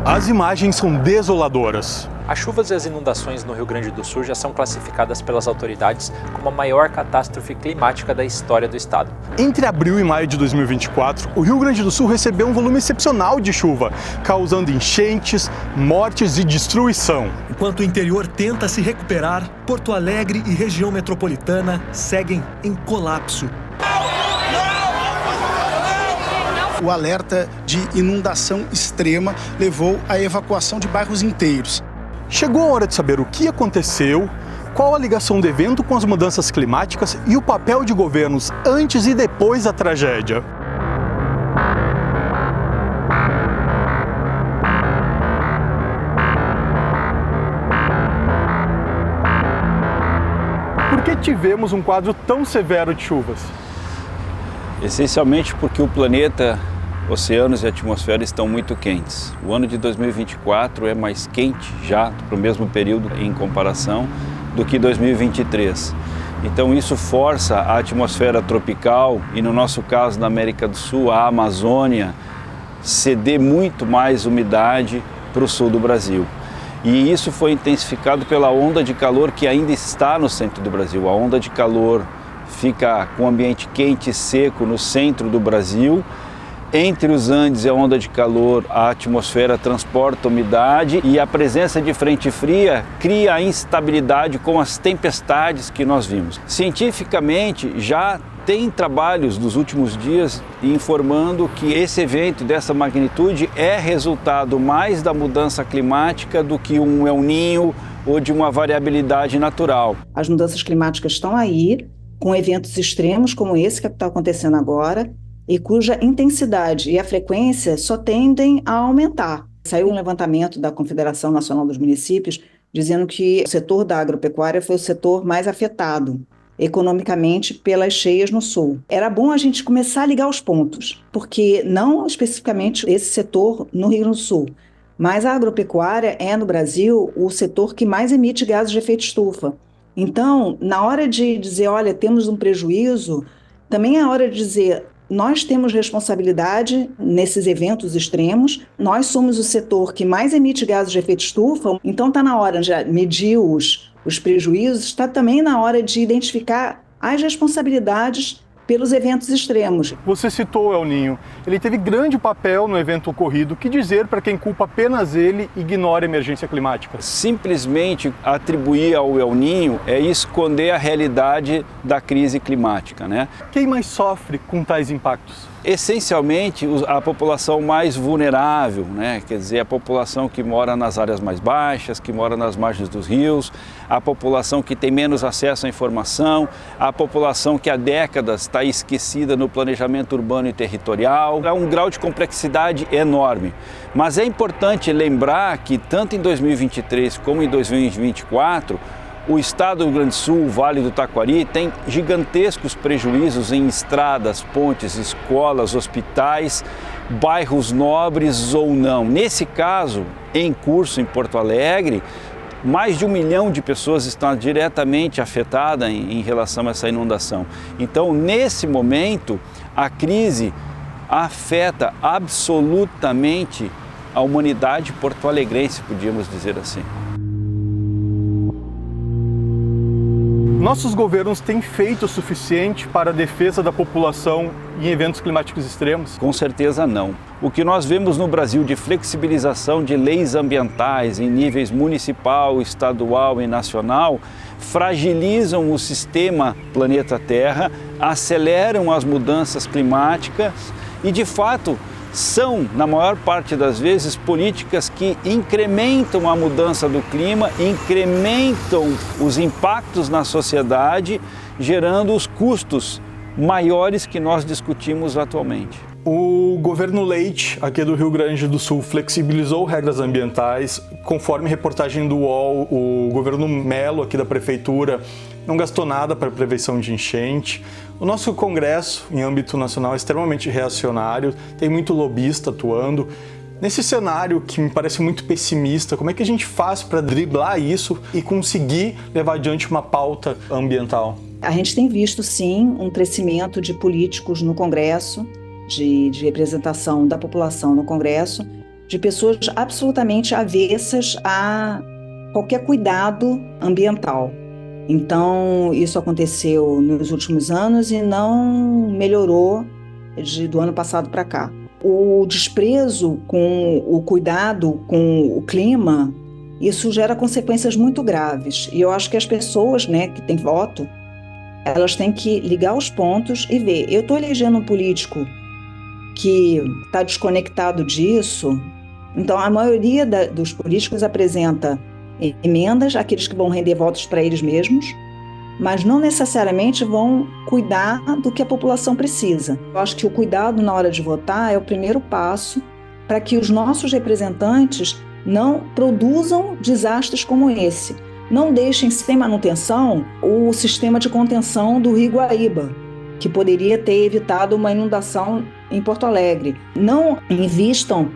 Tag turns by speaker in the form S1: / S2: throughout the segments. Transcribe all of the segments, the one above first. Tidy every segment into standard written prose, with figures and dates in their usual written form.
S1: As imagens são desoladoras.
S2: As chuvas e as inundações no Rio Grande do Sul já são classificadas pelas autoridades como a maior catástrofe climática da história do estado.
S1: Entre abril e maio de 2024, o Rio Grande do Sul recebeu um volume excepcional de chuva, causando enchentes, mortes e destruição.
S3: Enquanto o interior tenta se recuperar, Porto Alegre e região metropolitana seguem em colapso.
S4: O alerta de inundação extrema levou à evacuação de bairros inteiros.
S1: Chegou a hora de saber o que aconteceu, qual a ligação do evento com as mudanças climáticas e o papel de governos antes e depois da tragédia. Por que tivemos um quadro tão severo de chuvas?
S5: Essencialmente porque o planeta, oceanos e atmosfera estão muito quentes. O ano de 2024 é mais quente já para o mesmo período em comparação do que 2023. Então isso força a atmosfera tropical e, no nosso caso, na América do Sul, a Amazônia, ceder muito mais umidade para o sul do Brasil. E isso foi intensificado pela onda de calor que ainda está no centro do Brasil. A onda de calor fica com o ambiente quente e seco no centro do Brasil. Entre os Andes e a onda de calor, a atmosfera transporta umidade e a presença de frente fria cria a instabilidade com as tempestades que nós vimos. Cientificamente, já tem trabalhos dos últimos dias informando que esse evento dessa magnitude é resultado mais da mudança climática do que um El Niño ou de uma variabilidade natural.
S6: As mudanças climáticas estão aí, com eventos extremos como esse que está acontecendo agora, e cuja intensidade e a frequência só tendem a aumentar. Saiu um levantamento da Confederação Nacional dos Municípios dizendo que o setor da agropecuária foi o setor mais afetado economicamente pelas cheias no sul. Era bom a gente começar a ligar os pontos, porque não especificamente esse setor no Rio Grande do Sul, mas a agropecuária é no Brasil o setor que mais emite gases de efeito estufa. Então, na hora de dizer, olha, temos um prejuízo, também é a hora de dizer, nós temos responsabilidade nesses eventos extremos, nós somos o setor que mais emite gases de efeito estufa, então está na hora de medir os prejuízos, está também na hora de identificar as responsabilidades pelos eventos extremos.
S1: Você citou o El Niño. Ele teve grande papel no evento ocorrido. O que dizer para quem culpa apenas ele e ignora a emergência climática?
S5: Simplesmente atribuir ao El Niño é esconder a realidade da crise climática, né?
S1: Quem mais sofre com tais impactos?
S5: Essencialmente a população mais vulnerável, né? Quer dizer, a população que mora nas áreas mais baixas, que mora nas margens dos rios, a população que tem menos acesso à informação, a população que há décadas está esquecida no planejamento urbano e territorial. É um grau de complexidade enorme. Mas é importante lembrar que tanto em 2023 como em 2024, o estado do Rio Grande do Sul, o Vale do Taquari, tem gigantescos prejuízos em estradas, pontes, escolas, hospitais, bairros nobres ou não. Nesse caso, em curso em Porto Alegre, mais de 1 milhão de pessoas estão diretamente afetadas em relação a essa inundação. Então, nesse momento, a crise afeta absolutamente a humanidade porto-alegrense, podíamos dizer assim.
S1: Nossos governos têm feito o suficiente para a defesa da população em eventos climáticos extremos?
S5: Com certeza não. O que nós vemos no Brasil de flexibilização de leis ambientais em níveis municipal, estadual e nacional fragilizam o sistema planeta Terra, aceleram as mudanças climáticas e, de fato, são, na maior parte das vezes, políticas que incrementam a mudança do clima, incrementam os impactos na sociedade, gerando os custos maiores que nós discutimos atualmente.
S1: O governo Leite, aqui do Rio Grande do Sul, flexibilizou regras ambientais. Conforme reportagem do UOL, o governo Melo, aqui da prefeitura, não gastou nada para prevenção de enchente. O nosso Congresso, em âmbito nacional, é extremamente reacionário, tem muito lobista atuando. Nesse cenário que me parece muito pessimista, como é que a gente faz para driblar isso e conseguir levar adiante uma pauta ambiental?
S6: A gente tem visto, sim, um crescimento de políticos no Congresso, de representação da população no Congresso, de pessoas absolutamente avessas a qualquer cuidado ambiental. Então, isso aconteceu nos últimos anos e não melhorou do ano passado para cá. O desprezo com o cuidado com o clima, isso gera consequências muito graves. E eu acho que as pessoas, né, que têm voto, elas têm que ligar os pontos e ver. Eu estou elegendo um político que está desconectado disso, então a maioria dos políticos apresenta emendas, aqueles que vão render votos para eles mesmos, mas não necessariamente vão cuidar do que a população precisa. Eu acho que o cuidado na hora de votar é o primeiro passo para que os nossos representantes não produzam desastres como esse. Não deixem sem manutenção o sistema de contenção do Rio Guaíba, que poderia ter evitado uma inundação em Porto Alegre. Não invistam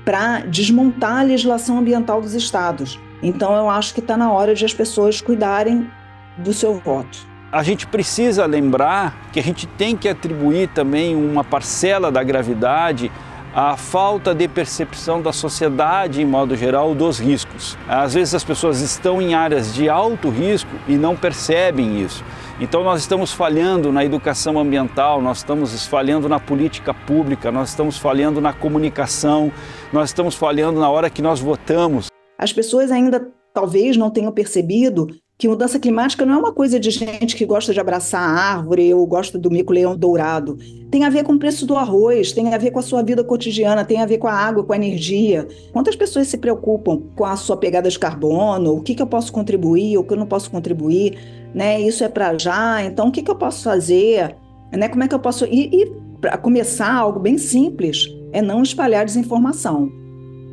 S6: para desmontar a legislação ambiental dos estados. Então, eu acho que está na hora de as pessoas cuidarem do seu voto.
S5: A gente precisa lembrar que a gente tem que atribuir também uma parcela da gravidade à falta de percepção da sociedade, em modo geral, dos riscos. Às vezes as pessoas estão em áreas de alto risco e não percebem isso. Então nós estamos falhando na educação ambiental, nós estamos falhando na política pública, nós estamos falhando na comunicação, nós estamos falhando na hora que nós votamos.
S6: As pessoas ainda talvez não tenham percebido que mudança climática não é uma coisa de gente que gosta de abraçar a árvore ou gosta do mico-leão dourado. Tem a ver com o preço do arroz, tem a ver com a sua vida cotidiana, tem a ver com a água, com a energia. Quantas pessoas se preocupam com a sua pegada de carbono, o que eu posso contribuir, o que eu não posso contribuir, né? Isso é para já, então o que eu posso fazer, né? Como é que eu posso... E para começar, algo bem simples, é não espalhar desinformação,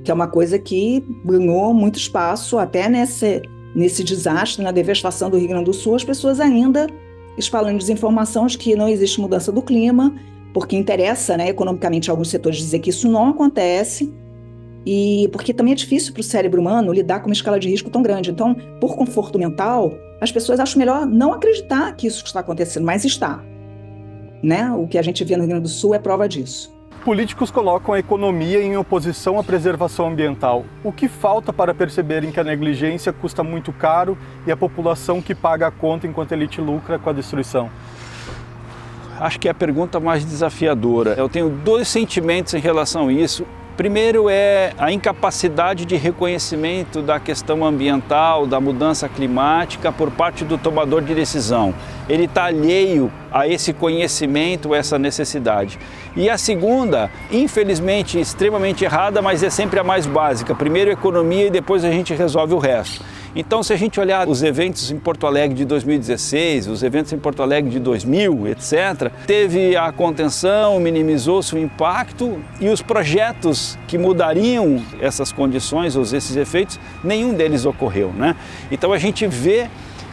S6: que é uma coisa que ganhou muito espaço até nesse desastre, na devastação do Rio Grande do Sul, as pessoas ainda espalhando desinformação de que não existe mudança do clima, porque interessa, né, economicamente a alguns setores dizer que isso não acontece, e porque também é difícil para o cérebro humano lidar com uma escala de risco tão grande. Então, por conforto mental, as pessoas acham melhor não acreditar que isso está acontecendo, mas está. Né? O que a gente vê no Rio Grande do Sul é prova disso.
S1: Políticos colocam a economia em oposição à preservação ambiental. O que falta para perceberem que a negligência custa muito caro e a população que paga a conta enquanto a elite lucra com a destruição?
S5: Acho que é a pergunta mais desafiadora. Eu tenho dois sentimentos em relação a isso. Primeiro é a incapacidade de reconhecimento da questão ambiental, da mudança climática por parte do tomador de decisão. Ele está alheio a esse conhecimento, essa necessidade. E a segunda, infelizmente, extremamente errada, mas é sempre a mais básica. Primeiro economia e depois a gente resolve o resto. Então, se a gente olhar os eventos em Porto Alegre de 2016, os eventos em Porto Alegre de 2000, etc., teve a contenção, minimizou-se o impacto e os projetos que mudariam essas condições ou esses efeitos, nenhum deles ocorreu, né? Então, a gente vê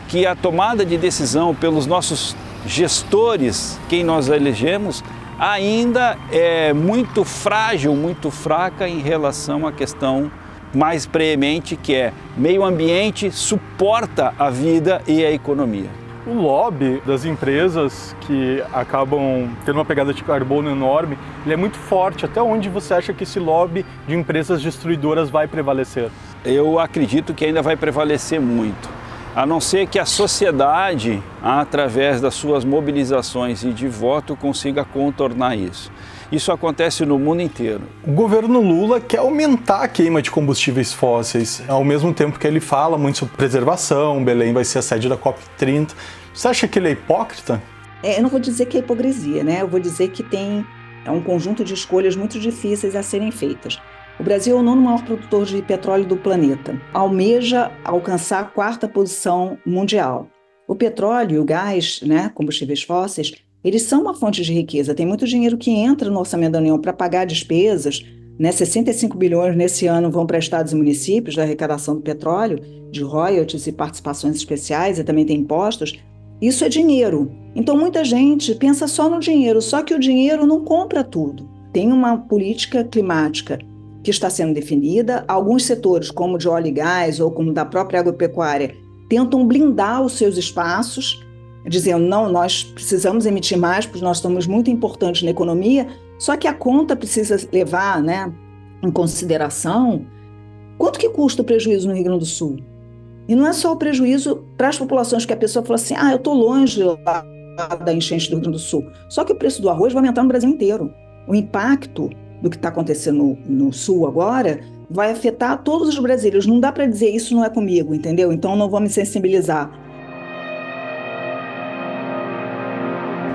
S5: que a tomada de decisão pelos nossos gestores, quem nós elegemos, ainda é muito frágil, muito fraca em relação à questão mais preemente, que é meio ambiente suporta a vida e a economia.
S1: O lobby das empresas que acabam tendo uma pegada de carbono enorme, ele é muito forte. Até onde você acha que esse lobby de empresas destruidoras vai prevalecer?
S5: Eu acredito que ainda vai prevalecer muito, a não ser que a sociedade, através das suas mobilizações e de voto, consiga contornar isso. Isso acontece no mundo inteiro.
S1: O governo Lula quer aumentar a queima de combustíveis fósseis, ao mesmo tempo que ele fala muito sobre preservação, Belém vai ser a sede da COP30. Você acha que ele é hipócrita?
S6: Eu não vou dizer que é hipocrisia, né? Eu vou dizer que tem um conjunto de escolhas muito difíceis a serem feitas. O Brasil é o nono maior produtor de petróleo do planeta. Almeja alcançar a 4ª posição mundial. O petróleo e o gás, né, combustíveis fósseis, eles são uma fonte de riqueza. Tem muito dinheiro que entra no orçamento da União para pagar despesas, né? 65 bilhões nesse ano vão para estados e municípios da arrecadação do petróleo, de royalties e participações especiais, e também tem impostos. Isso é dinheiro. Então muita gente pensa só no dinheiro, só que o dinheiro não compra tudo. Tem uma política climática que está sendo definida. Alguns setores, como de óleo e gás ou como da própria agropecuária, tentam blindar os seus espaços, dizendo, não, nós precisamos emitir mais, porque nós somos muito importantes na economia, só que a conta precisa levar, né, em consideração quanto que custa o prejuízo no Rio Grande do Sul. E não é só o prejuízo para as populações, que a pessoa fala assim, eu estou longe lá da enchente do Rio Grande do Sul. Só que o preço do arroz vai aumentar no Brasil inteiro. O impacto do que está acontecendo no Sul agora vai afetar todos os brasileiros. Não dá para dizer isso não é comigo, entendeu? Então não vou me sensibilizar.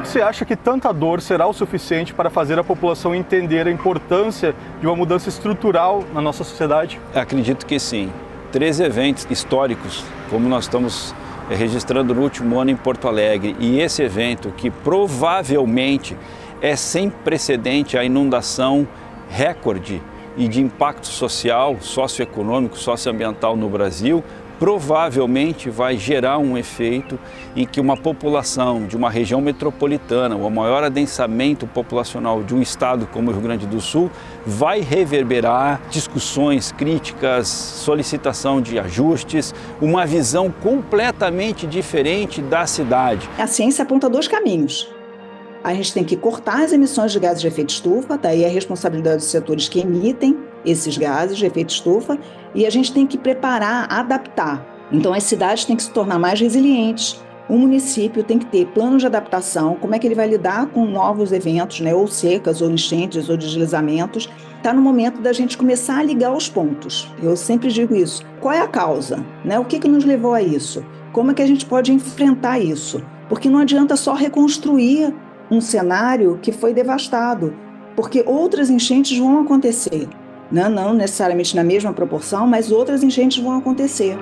S1: Você acha que tanta dor será o suficiente para fazer a população entender a importância de uma mudança estrutural na nossa sociedade?
S5: Acredito que sim. 3 eventos históricos, como nós estamos registrando no último ano em Porto Alegre, e esse evento que provavelmente é sem precedente, a inundação recorde e de impacto social, socioeconômico, socioambiental no Brasil, provavelmente vai gerar um efeito em que uma população de uma região metropolitana, o maior adensamento populacional de um estado como o Rio Grande do Sul, vai reverberar discussões, críticas, solicitação de ajustes, uma visão completamente diferente da cidade.
S6: A ciência aponta 2 caminhos. A gente tem que cortar as emissões de gases de efeito estufa, daí a responsabilidade dos setores que emitem esses gases de efeito estufa, e a gente tem que preparar, adaptar. Então as cidades têm que se tornar mais resilientes, o município tem que ter planos de adaptação, como é que ele vai lidar com novos eventos, né, ou secas, ou enchentes, ou deslizamentos. Está no momento da gente começar a ligar os pontos. Eu sempre digo isso. Qual é a causa? Né? O que nos levou a isso? Como é que a gente pode enfrentar isso? Porque não adianta só reconstruir um cenário que foi devastado, porque outras enchentes vão acontecer, né? Não necessariamente na mesma proporção, mas outras enchentes vão acontecer.